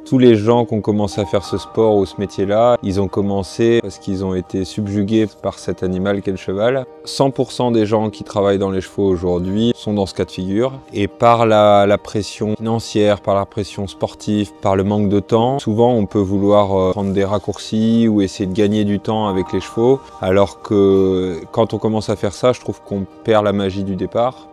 Tous les gens qui ont commencé à faire ce sport ou ce métier-là, ils ont commencé parce qu'ils ont été subjugués par cet animal qu'est le cheval. 100% des gens qui travaillent dans les chevaux aujourd'hui sont dans ce cas de figure. Et par la pression financière, par la pression sportive, par le manque de temps, souvent on peut vouloir prendre des raccourcis ou essayer de gagner du temps avec les chevaux, alors que quand on commence à faire ça, je trouve qu'on perd la magie du départ.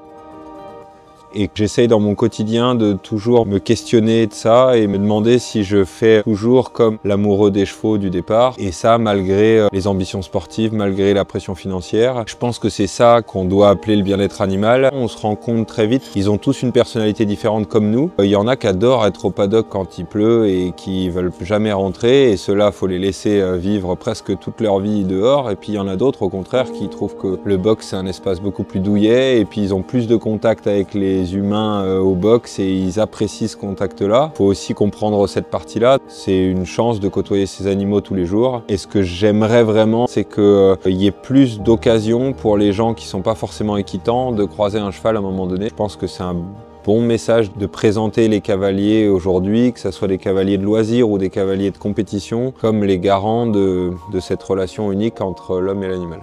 Et j'essaye dans mon quotidien de toujours me questionner de ça et me demander si je fais toujours comme l'amoureux des chevaux du départ. Et ça, malgré les ambitions sportives, malgré la pression financière. Je pense que c'est ça qu'on doit appeler le bien-être animal. On se rend compte très vite qu'ils ont tous une personnalité différente comme nous. Il y en a qui adorent être au paddock quand il pleut et qui veulent jamais rentrer. Et ceux-là, faut les laisser vivre presque toute leur vie dehors. Et puis il y en a d'autres, au contraire, qui trouvent que le box, c'est un espace beaucoup plus douillet. Et puis ils ont plus de contact avec les humains au box et ils apprécient ce contact-là. Il faut aussi comprendre cette partie-là. C'est une chance de côtoyer ces animaux tous les jours. Et ce que j'aimerais vraiment, c'est qu'il y ait plus d'occasions pour les gens qui ne sont pas forcément équitants de croiser un cheval à un moment donné. Je pense que c'est un bon message de présenter les cavaliers aujourd'hui, que ce soit des cavaliers de loisirs ou des cavaliers de compétition, comme les garants de cette relation unique entre l'homme et l'animal.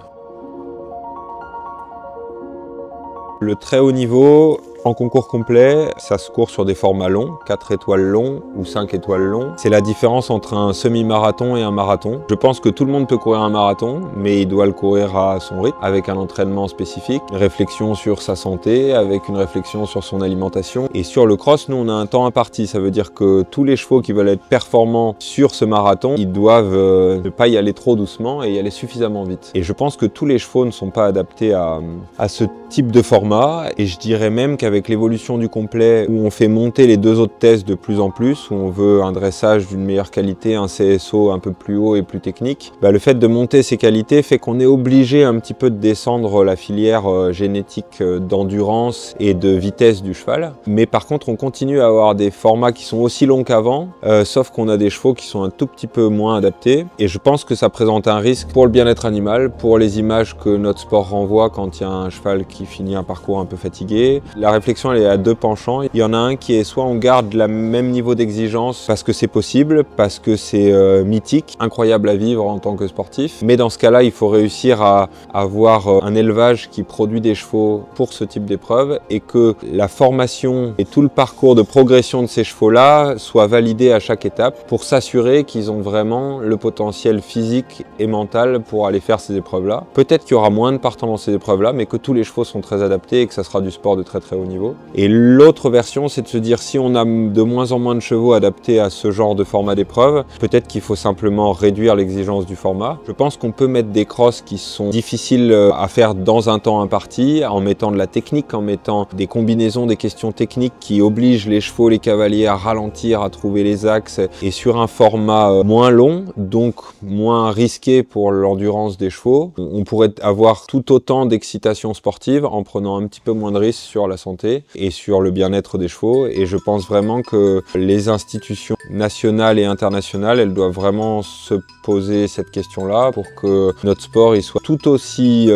Le très haut niveau, en concours complet, ça se court sur des formats longs, 4 étoiles longs ou 5 étoiles longs. C'est la différence entre un semi-marathon et un marathon. Je pense que tout le monde peut courir un marathon, mais il doit le courir à son rythme, avec un entraînement spécifique, une réflexion sur sa santé, avec une réflexion sur son alimentation. Et sur le cross, nous, on a un temps imparti. Ça veut dire que tous les chevaux qui veulent être performants sur ce marathon, ils doivent ne pas y aller trop doucement et y aller suffisamment vite. Et je pense que tous les chevaux ne sont pas adaptés à ce type de format. Et je dirais même qu'avec l'évolution du complet, où on fait monter les deux autres tests de plus en plus, où on veut un dressage d'une meilleure qualité, un CSO un peu plus haut et plus technique, le fait de monter ces qualités fait qu'on est obligé un petit peu de descendre la filière génétique d'endurance et de vitesse du cheval. Mais par contre, on continue à avoir des formats qui sont aussi longs qu'avant, sauf qu'on a des chevaux qui sont un tout petit peu moins adaptés. Et je pense que ça présente un risque pour le bien-être animal, pour les images que notre sport renvoie quand il y a un cheval qui finit un parcours un peu fatigué. La réflexion elle est à deux penchants. Il y en a un qui est soit on garde le même niveau d'exigence parce que c'est possible, parce que c'est mythique, incroyable à vivre en tant que sportif. Mais dans ce cas-là, il faut réussir à avoir un élevage qui produit des chevaux pour ce type d'épreuve et que la formation et tout le parcours de progression de ces chevaux-là soit validé à chaque étape pour s'assurer qu'ils ont vraiment le potentiel physique et mental pour aller faire ces épreuves-là. Peut-être qu'il y aura moins de partants dans ces épreuves-là, mais que tous les chevaux sont très adaptés et que ça sera du sport de très très haut niveau. Et l'autre version, c'est de se dire si on a de moins en moins de chevaux adaptés à ce genre de format d'épreuve, peut-être qu'il faut simplement réduire l'exigence du format. Je pense qu'on peut mettre des crosses qui sont difficiles à faire dans un temps imparti, en mettant de la technique, en mettant des combinaisons, des questions techniques qui obligent les chevaux, les cavaliers à ralentir, à trouver les axes, et sur un format moins long, donc moins risqué pour l'endurance des chevaux. On pourrait avoir tout autant d'excitation sportive en prenant un petit peu moins de risques sur la santé et sur le bien-être des chevaux. Et je pense vraiment que les institutions nationales et internationales, elles doivent vraiment se poser cette question-là pour que notre sport il soit tout aussi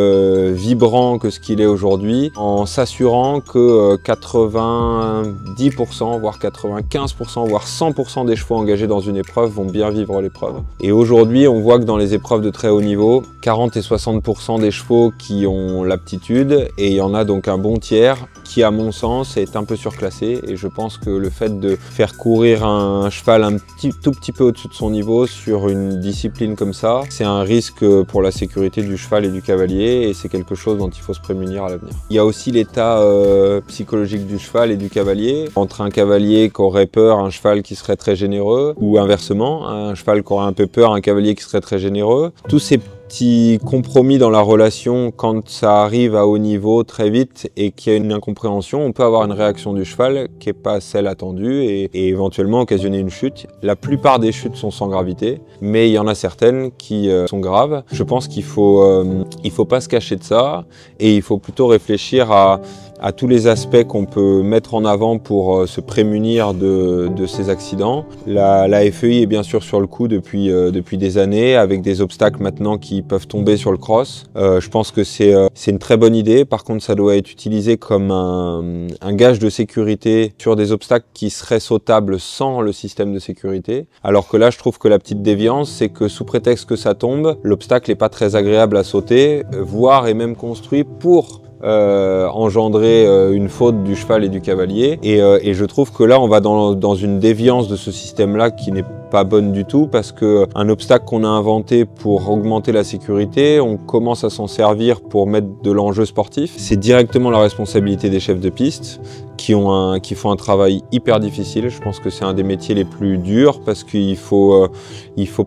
vibrant que ce qu'il est aujourd'hui, en s'assurant que 90%, voire 95%, voire 100% des chevaux engagés dans une épreuve vont bien vivre l'épreuve. Et aujourd'hui, on voit que dans les épreuves de très haut niveau, 40 et 60% des chevaux qui ont l'aptitude, et il y en a donc un bon tiers qui, à mon sens, est un peu surclassé. Et je pense que le fait de faire courir un cheval tout petit peu au-dessus de son niveau sur une discipline comme ça, c'est un risque pour la sécurité du cheval et du cavalier, et c'est quelque chose dont il faut se prémunir à l'avenir. Il y a aussi l'état psychologique du cheval et du cavalier. Entre un cavalier qui aurait peur, un cheval qui serait très généreux, ou inversement, un cheval qui aurait un peu peur, un cavalier qui serait très généreux. Tous ces petits compromis dans la relation, quand ça arrive à haut niveau très vite et qu'il y a une incompréhension, on peut avoir une réaction du cheval qui n'est pas celle attendue et éventuellement occasionner une chute. La plupart des chutes sont sans gravité, mais il y en a certaines qui sont graves. Je pense qu'il faut pas se cacher de ça et il faut plutôt réfléchir à à tous les aspects qu'on peut mettre en avant pour se prémunir de ces accidents. La FEI est bien sûr sur le coup depuis des années, avec des obstacles maintenant qui peuvent tomber sur le cross. Je pense que c'est une très bonne idée. Par contre, ça doit être utilisé comme un gage de sécurité sur des obstacles qui seraient sautables sans le système de sécurité. Alors que là, je trouve que la petite déviance, c'est que sous prétexte que ça tombe, l'obstacle n'est pas très agréable à sauter, voire est même construit pour engendrer une faute du cheval et du cavalier. Et je trouve que là, on va dans une déviance de ce système-là qui n'est pas bonne du tout, parce qu'un obstacle qu'on a inventé pour augmenter la sécurité, on commence à s'en servir pour mettre de l'enjeu sportif. C'est directement la responsabilité des chefs de piste qui font un travail hyper difficile. Je pense que c'est un des métiers les plus durs, parce qu'il faut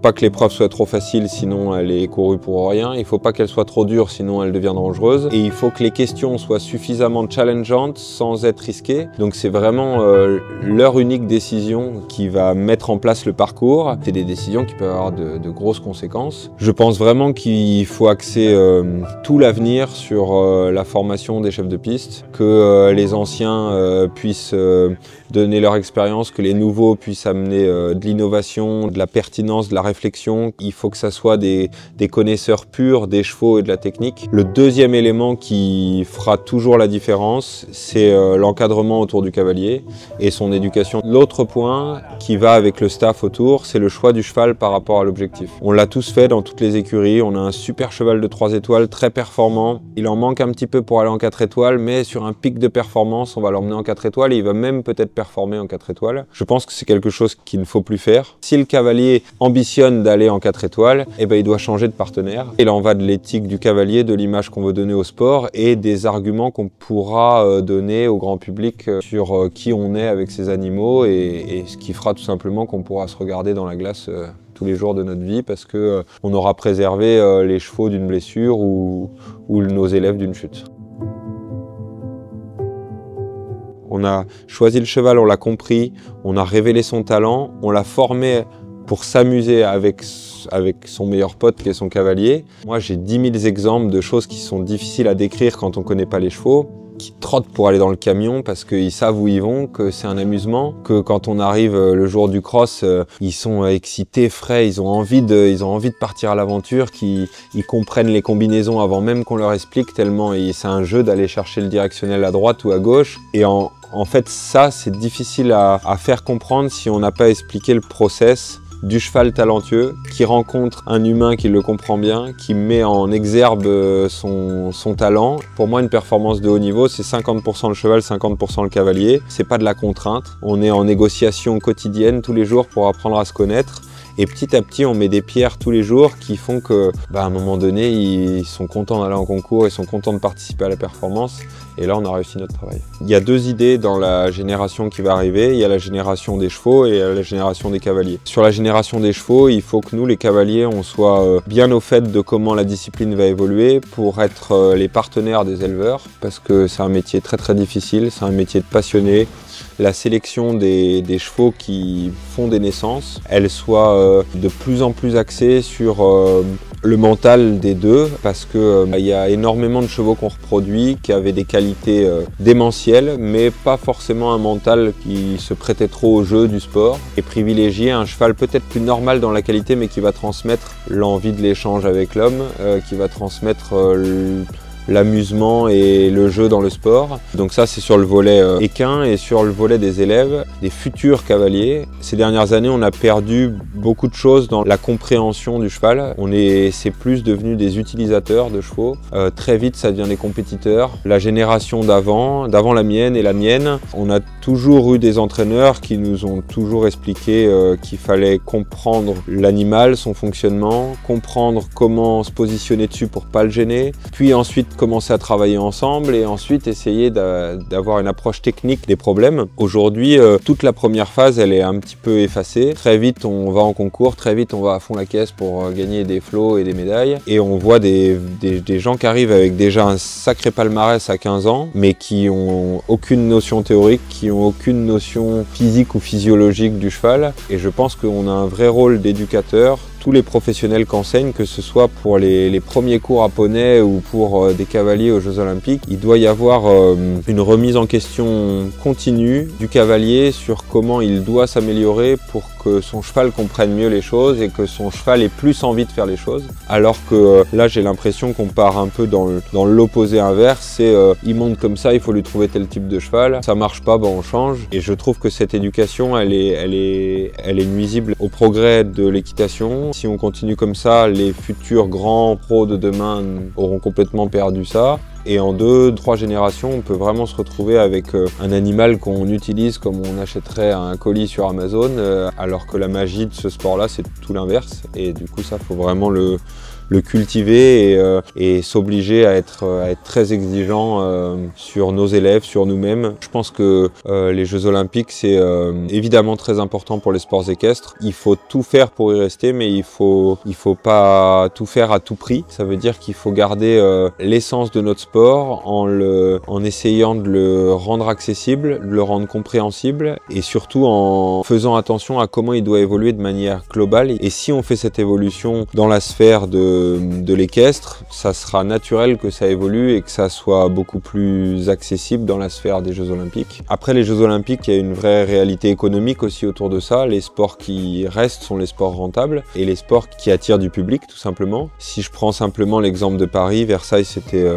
pas que l'épreuve soit trop facile, sinon elle est courue pour rien. Il faut pas qu'elle soit trop dure, sinon elle devient dangereuse. Et il faut que les questions soient suffisamment challengeantes sans être risquées. Donc c'est vraiment leur unique décision qui va mettre en place le parcours. C'est des décisions qui peuvent avoir de grosses conséquences. Je pense vraiment qu'il faut axer tout l'avenir sur la formation des chefs de piste, que les anciens puissent donner leur expérience, que les nouveaux puissent amener de l'innovation, de la pertinence, de la réflexion. Il faut que ça soit des connaisseurs purs des chevaux et de la technique. Le deuxième élément qui fera toujours la différence, c'est l'encadrement autour du cavalier et son éducation. L'autre point qui va avec le staff autour, c'est le choix du cheval par rapport à l'objectif. On l'a tous fait dans toutes les écuries. On a un super cheval de 3 étoiles, très performant. Il en manque un petit peu pour aller en 4 étoiles, mais sur un pic de performance, on va l'emmener en 4 étoiles et il va même peut-être performer en 4 étoiles. Je pense que c'est quelque chose qu'il ne faut plus faire. Si le cavalier ambitionne d'aller en 4 étoiles, eh ben, il doit changer de partenaire. Il en va de l'éthique du cavalier, de l'image qu'on veut donner au sport et des arguments qu'on pourra donner au grand public sur qui on est avec ces animaux, et ce qui fera tout simplement qu'on pourra se regarder dans la glace tous les jours de notre vie, parce qu'on aura préservé les chevaux d'une blessure ou nos élèves d'une chute. On a choisi le cheval, on l'a compris, on a révélé son talent, on l'a formé pour s'amuser avec son meilleur pote qui est son cavalier. Moi, j'ai 10 000 exemples de choses qui sont difficiles à décrire quand on ne connaît pas les chevaux, qui trottent pour aller dans le camion parce qu'ils savent où ils vont, que c'est un amusement, que quand on arrive le jour du cross, ils sont excités, frais, ils ont envie de partir à l'aventure, qu'ils comprennent les combinaisons avant même qu'on leur explique, tellement c'est un jeu d'aller chercher le directionnel à droite ou à gauche. Et en fait, ça, c'est difficile à faire comprendre si on n'a pas expliqué le process du cheval talentueux qui rencontre un humain qui le comprend bien, qui met en exergue son talent. Pour moi, une performance de haut niveau, c'est 50% le cheval, 50% le cavalier. C'est pas de la contrainte. On est en négociation quotidienne tous les jours pour apprendre à se connaître. Et petit à petit, on met des pierres tous les jours qui font que, à un moment donné, ils sont contents d'aller en concours, ils sont contents de participer à la performance. Et là, on a réussi notre travail. Il y a 2 idées dans la génération qui va arriver. Il y a la génération des chevaux et la génération des cavaliers. Sur la génération des chevaux, il faut que nous, les cavaliers, on soit bien au fait de comment la discipline va évoluer pour être les partenaires des éleveurs, parce que c'est un métier très très difficile, c'est un métier de passionné. La sélection des chevaux qui font des naissances, elle soit de plus en plus axée sur le mental des deux, parce qu'il y a énormément de chevaux qu'on reproduit qui avaient des qualités démentielles, mais pas forcément un mental qui se prêtait trop au jeu du sport, et privilégier un cheval peut-être plus normal dans la qualité, mais qui va transmettre l'envie de l'échange avec l'homme, qui va transmettre l'amusement et le jeu dans le sport. Donc ça, c'est sur le volet équin, et sur le volet des élèves, des futurs cavaliers. Ces dernières années, on a perdu beaucoup de choses dans la compréhension du cheval. C'est plus devenu des utilisateurs de chevaux. Très vite, ça devient des compétiteurs. La génération d'avant la mienne et la mienne, on a toujours eu des entraîneurs qui nous ont toujours expliqué qu'il fallait comprendre l'animal, son fonctionnement, comprendre comment se positionner dessus pour pas le gêner, puis ensuite commencer à travailler ensemble et ensuite essayer d'avoir une approche technique des problèmes. Aujourd'hui, toute la première phase, elle est un petit peu effacée. Très vite, on va en concours, très vite, on va à fond la caisse pour gagner des flots et des médailles. Et on voit des gens qui arrivent avec déjà un sacré palmarès à 15 ans, mais qui ont aucune notion théorique, qui ont aucune notion physique ou physiologique du cheval. Et je pense qu'on a un vrai rôle d'éducateur tous les professionnels qu'enseignent, que ce soit pour les premiers cours à poney ou pour des cavaliers aux Jeux Olympiques, il doit y avoir une remise en question continue du cavalier sur comment il doit s'améliorer pour que son cheval comprenne mieux les choses et que son cheval ait plus envie de faire les choses. Alors que là, j'ai l'impression qu'on part un peu dans l'opposé inverse, c'est il monte comme ça, il faut lui trouver tel type de cheval, ça marche pas, on change. Et je trouve que cette éducation, elle est nuisible au progrès de l'équitation. Si on continue comme ça, les futurs grands pros de demain auront complètement perdu ça. Et en 2-3 générations, on peut vraiment se retrouver avec un animal qu'on utilise comme on achèterait un colis sur Amazon, alors que la magie de ce sport-là, c'est tout l'inverse. Et du coup, ça, faut vraiment le cultiver et s'obliger à être très exigeant sur nos élèves, sur nous-mêmes. Je pense que les Jeux Olympiques, c'est évidemment très important pour les sports équestres. Il faut tout faire pour y rester, mais il faut pas tout faire à tout prix. Ça veut dire qu'il faut garder l'essence de notre sport en essayant de le rendre accessible, de le rendre compréhensible et surtout en faisant attention à comment il doit évoluer de manière globale. Et si on fait cette évolution dans la sphère de l'équestre, ça sera naturel que ça évolue et que ça soit beaucoup plus accessible dans la sphère des Jeux Olympiques. Après les Jeux Olympiques, il y a une vraie réalité économique aussi autour de ça. Les sports qui restent sont les sports rentables et les sports qui attirent du public tout simplement. Si je prends simplement l'exemple de Paris, Versailles c'était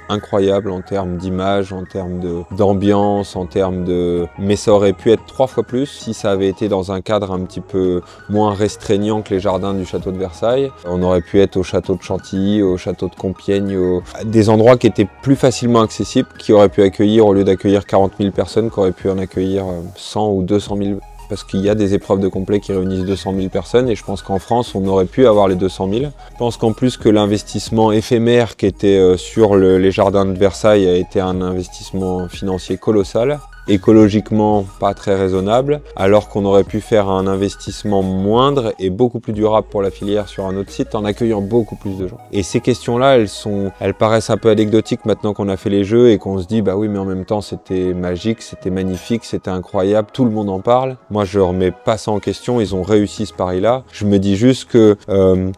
incroyable en termes d'image, en termes d'ambiance, en termes de... Mais ça aurait pu être 3 fois plus si ça avait été dans un cadre un petit peu moins restreignant que les jardins du château de Versailles. On aurait pu être au château de Chantilly, au château de Compiègne, des endroits qui étaient plus facilement accessibles, qui auraient pu accueillir, au lieu d'accueillir 40 000 personnes, qui auraient pu en accueillir 100 ou 200 000. Parce qu'il y a des épreuves de complet qui réunissent 200 000 personnes et je pense qu'en France, on aurait pu avoir les 200 000. Je pense qu'en plus que l'investissement éphémère qui était sur les jardins de Versailles a été un investissement financier colossal. Écologiquement pas très raisonnable, alors qu'on aurait pu faire un investissement moindre et beaucoup plus durable pour la filière sur un autre site en accueillant beaucoup plus de gens. Et ces questions-là, elles paraissent un peu anecdotiques maintenant qu'on a fait les Jeux et qu'on se dit bah oui mais en même temps c'était magique, c'était magnifique, c'était incroyable, tout le monde en parle. Moi je remets pas ça en question, ils ont réussi ce pari-là. Je me dis juste que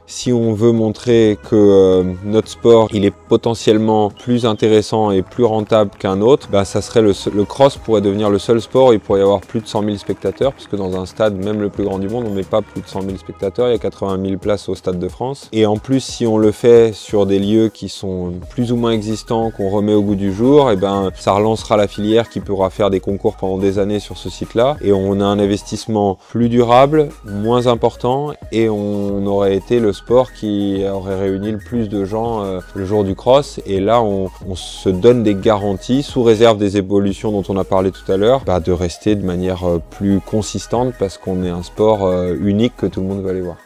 si on veut montrer que notre sport il est potentiellement plus intéressant et plus rentable qu'un autre, bah ça serait le cross pourrait devenir le seul sport, il pourrait y avoir plus de 100 000 spectateurs, parce que dans un stade, même le plus grand du monde, on ne met pas plus de 100 000 spectateurs, il y a 80 000 places au Stade de France. Et en plus, si on le fait sur des lieux qui sont plus ou moins existants, qu'on remet au goût du jour, et ben, ça relancera la filière qui pourra faire des concours pendant des années sur ce site-là. Et on a un investissement plus durable, moins important, et on aurait été le sport qui aurait réuni le plus de gens le jour du cross. Et là, on se donne des garanties, sous réserve des évolutions dont on a parlé tout à l'heure, de rester de manière plus consistante parce qu'on est un sport unique que tout le monde veut aller voir.